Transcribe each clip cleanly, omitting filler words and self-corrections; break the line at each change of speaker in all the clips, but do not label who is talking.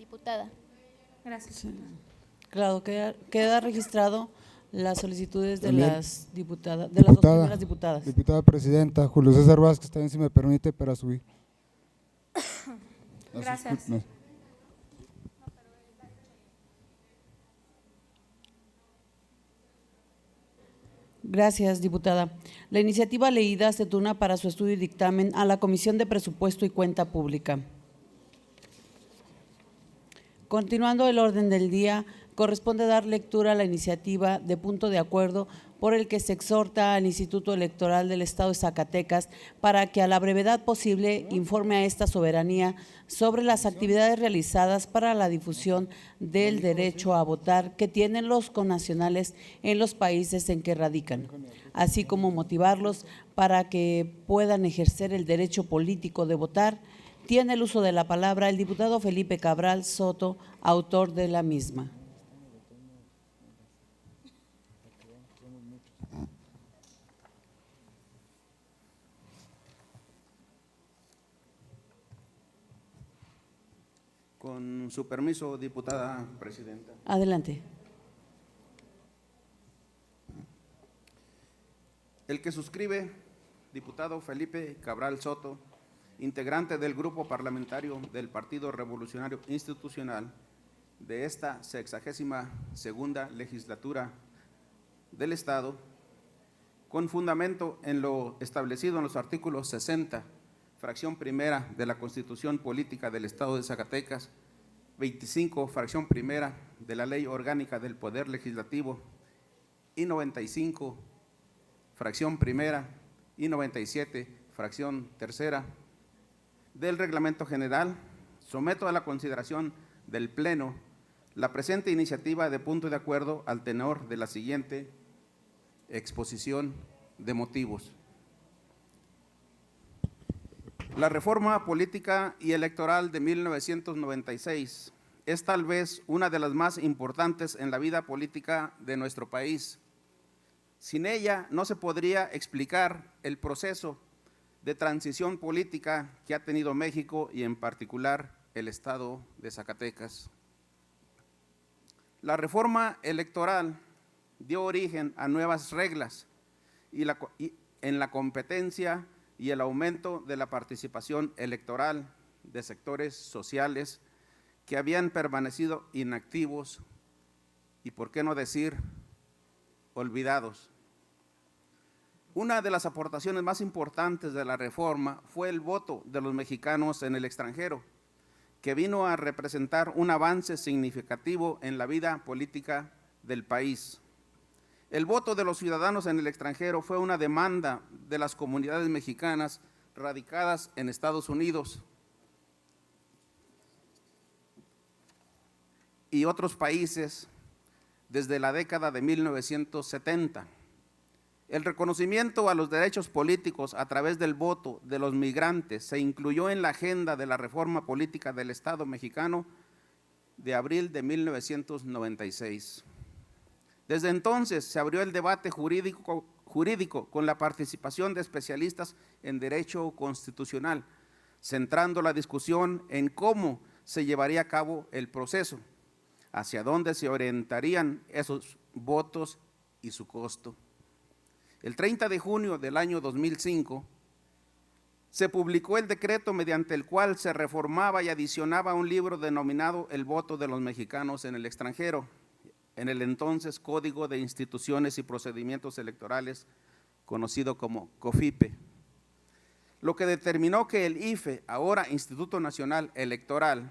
diputada.
Gracias.
Sí. Claro, queda registrado las solicitudes de
También,
las diputadas, de las dos primeras diputadas.
Diputada presidenta, Julio César Vázquez, también si me permite para subir.
Gracias.
No.
Gracias, diputada. La iniciativa leída se turna para su estudio y dictamen a la Comisión de Presupuesto y Cuenta Pública. Continuando el orden del día, corresponde dar lectura a la iniciativa de punto de acuerdo por el que se exhorta al Instituto Electoral del Estado de Zacatecas para que a la brevedad posible informe a esta soberanía sobre las actividades realizadas para la difusión del derecho a votar que tienen los connacionales en los países en que radican, así como motivarlos para que puedan ejercer el derecho político de votar. Tiene el uso de la palabra el diputado Felipe Cabral Soto, autor de la misma.
Con su permiso, diputada presidenta.
Adelante.
El que suscribe, diputado Felipe Cabral Soto, integrante del grupo parlamentario del Partido Revolucionario Institucional de esta 62ª legislatura del Estado, con fundamento en lo establecido en los artículos 60, fracción primera de la Constitución Política del Estado de Zacatecas, 25, fracción primera de la Ley Orgánica del Poder Legislativo y 95, fracción primera y 97, fracción tercera del Reglamento General, someto a la consideración del Pleno la presente iniciativa de punto de acuerdo al tenor de la siguiente exposición de motivos. La reforma política y electoral de 1996 es tal vez una de las más importantes en la vida política de nuestro país. Sin ella no se podría explicar el proceso de transición política que ha tenido México y en particular el Estado de Zacatecas. La reforma electoral dio origen a nuevas reglas en la competencia y el aumento de la participación electoral de sectores sociales que habían permanecido inactivos y, por qué no decir, olvidados. Una de las aportaciones más importantes de la reforma fue el voto de los mexicanos en el extranjero, que vino a representar un avance significativo en la vida política del país. El voto de los ciudadanos en el extranjero fue una demanda de las comunidades mexicanas radicadas en Estados Unidos y otros países desde la década de 1970. El reconocimiento a los derechos políticos a través del voto de los migrantes se incluyó en la agenda de la reforma política del Estado mexicano de abril de 1996. Desde entonces se abrió el debate jurídico con la participación de especialistas en derecho constitucional, centrando la discusión en cómo se llevaría a cabo el proceso, hacia dónde se orientarían esos votos y su costo. El 30 de junio del año 2005 se publicó el decreto mediante el cual se reformaba y adicionaba un libro denominado El voto de los mexicanos en el extranjero, en el entonces Código de Instituciones y Procedimientos Electorales, conocido como COFIPE, lo que determinó que el IFE, ahora Instituto Nacional Electoral,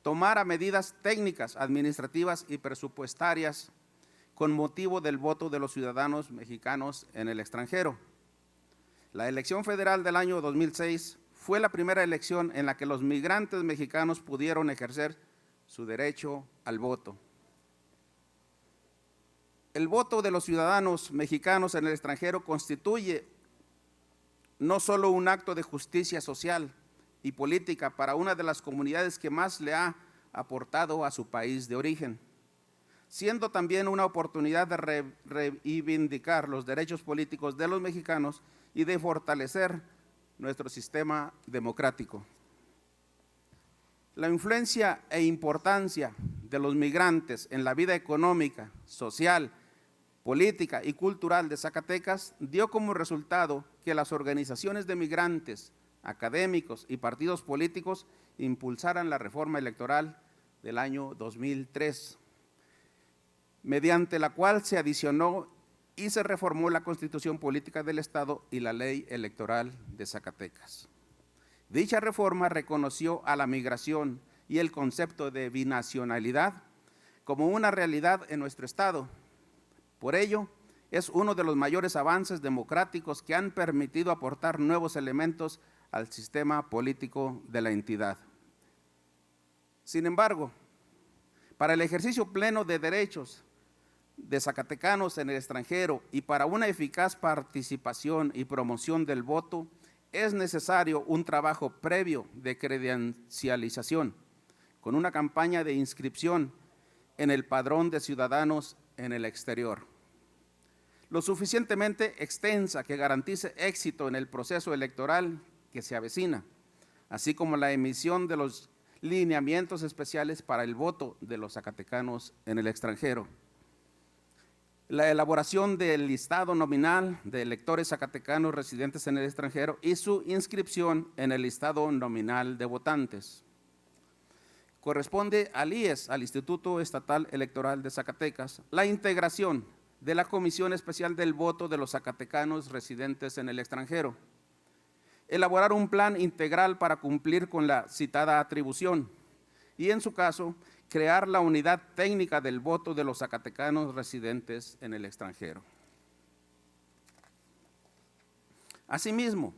tomara medidas técnicas, administrativas y presupuestarias con motivo del voto de los ciudadanos mexicanos en el extranjero. La elección federal del año 2006 fue la primera elección en la que los migrantes mexicanos pudieron ejercer su derecho al voto. El voto de los ciudadanos mexicanos en el extranjero constituye no solo un acto de justicia social y política para una de las comunidades que más le ha aportado a su país de origen, siendo también una oportunidad de reivindicar los derechos políticos de los mexicanos y de fortalecer nuestro sistema democrático. La influencia e importancia de los migrantes en la vida económica, social, política y cultural de Zacatecas dio como resultado que las organizaciones de migrantes, académicos y partidos políticos impulsaran la reforma electoral del año 2003, mediante la cual se adicionó y se reformó la Constitución Política del Estado y la Ley Electoral de Zacatecas. Dicha reforma reconoció a la migración y el concepto de binacionalidad como una realidad en nuestro Estado. Por ello, es uno de los mayores avances democráticos que han permitido aportar nuevos elementos al sistema político de la entidad. Sin embargo, para el ejercicio pleno de derechos de zacatecanos en el extranjero y para una eficaz participación y promoción del voto, es necesario un trabajo previo de credencialización, con una campaña de inscripción en el padrón de ciudadanos en el exterior, lo suficientemente extensa que garantice éxito en el proceso electoral que se avecina, así como la emisión de los lineamientos especiales para el voto de los zacatecanos en el extranjero, la elaboración del listado nominal de electores zacatecanos residentes en el extranjero y su inscripción en el listado nominal de votantes. Corresponde al IES, al Instituto Estatal Electoral de Zacatecas, la integración de la Comisión Especial del Voto de los zacatecanos residentes en el extranjero, elaborar un plan integral para cumplir con la citada atribución y, en su caso, crear la unidad técnica del voto de los zacatecanos residentes en el extranjero. Asimismo,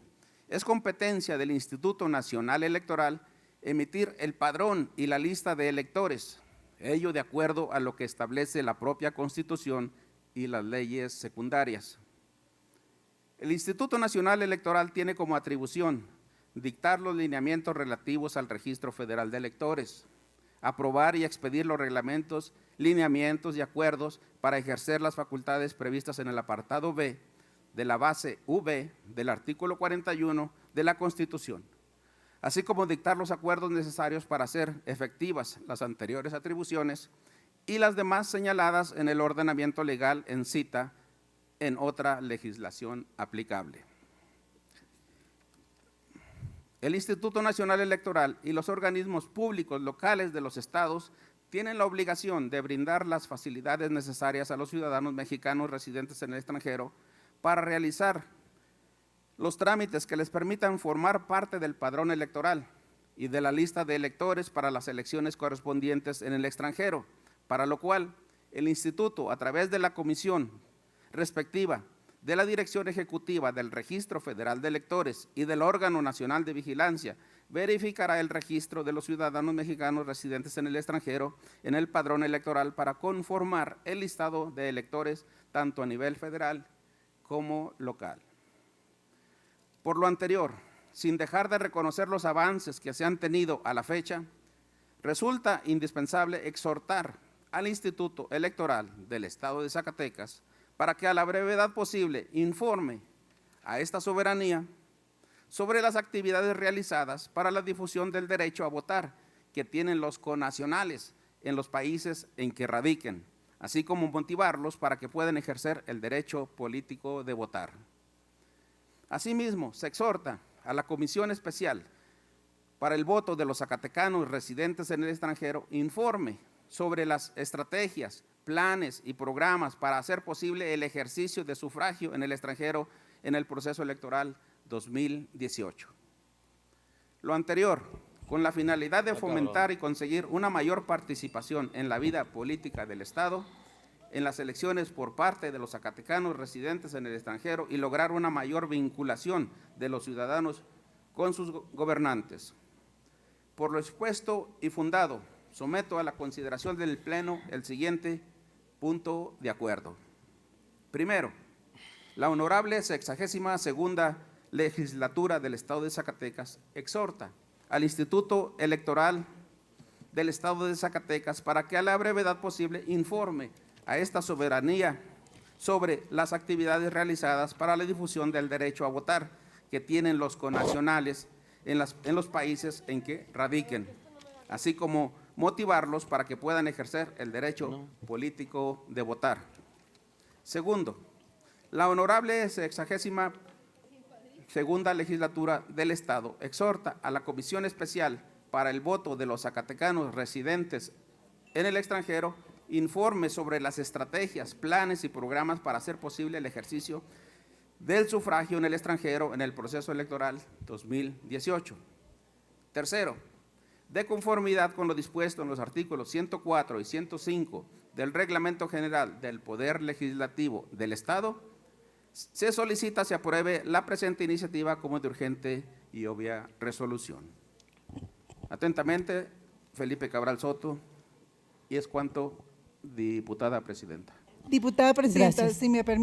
es competencia del Instituto Nacional Electoral emitir el padrón y la lista de electores, ello de acuerdo a lo que establece la propia Constitución y las leyes secundarias. El Instituto Nacional Electoral tiene como atribución dictar los lineamientos relativos al Registro Federal de Electores, aprobar y expedir los reglamentos, lineamientos y acuerdos para ejercer las facultades previstas en el apartado B de la base V del artículo 41 de la Constitución, así como dictar los acuerdos necesarios para hacer efectivas las anteriores atribuciones y las demás señaladas en el ordenamiento legal en cita en otra legislación aplicable. El Instituto Nacional Electoral y los organismos públicos locales de los estados tienen la obligación de brindar las facilidades necesarias a los ciudadanos mexicanos residentes en el extranjero para realizar los trámites que les permitan formar parte del padrón electoral y de la lista de electores para las elecciones correspondientes en el extranjero, para lo cual el Instituto, a través de la comisión respectiva de la Dirección Ejecutiva del Registro Federal de Electores y del Órgano Nacional de Vigilancia, verificará el registro de los ciudadanos mexicanos residentes en el extranjero en el padrón electoral para conformar el listado de electores tanto a nivel federal como local. Por lo anterior, sin dejar de reconocer los avances que se han tenido a la fecha, resulta indispensable exhortar al Instituto Electoral del Estado de Zacatecas para que a la brevedad posible informe a esta soberanía sobre las actividades realizadas para la difusión del derecho a votar que tienen los connacionales en los países en que radiquen, así como motivarlos para que puedan ejercer el derecho político de votar. Asimismo, se exhorta a la Comisión Especial para el Voto de los zacatecanos residentes en el extranjero informe sobre las estrategias, planes y programas para hacer posible el ejercicio de sufragio en el extranjero en el proceso electoral 2018. Lo anterior, con la finalidad de fomentar y conseguir una mayor participación en la vida política del Estado, en las elecciones por parte de los zacatecanos residentes en el extranjero y lograr una mayor vinculación de los ciudadanos con sus gobernantes. Por lo expuesto y fundado, someto a la consideración del Pleno el siguiente punto de acuerdo. Primero, la honorable 62ª legislatura del Estado de Zacatecas exhorta al Instituto Electoral del Estado de Zacatecas para que a la brevedad posible informe a esta soberanía sobre las actividades realizadas para la difusión del derecho a votar que tienen los connacionales en los países en que radiquen, así como motivarlos para que puedan ejercer el derecho político de votar. Segundo, la honorable 62ª legislatura del Estado exhorta a la Comisión Especial para el Voto de los Zacatecanos residentes en el extranjero informe sobre las estrategias, planes y programas para hacer posible el ejercicio del sufragio en el extranjero en el proceso electoral 2018. Tercero, de conformidad con lo dispuesto en los artículos 104 y 105 del Reglamento General del Poder Legislativo del Estado, se solicita se apruebe la presente iniciativa como de urgente y obvia resolución. Atentamente, Felipe Cabral Soto, y es cuanto, diputada presidenta.
Diputada presidenta,
Gracias.
si me permite.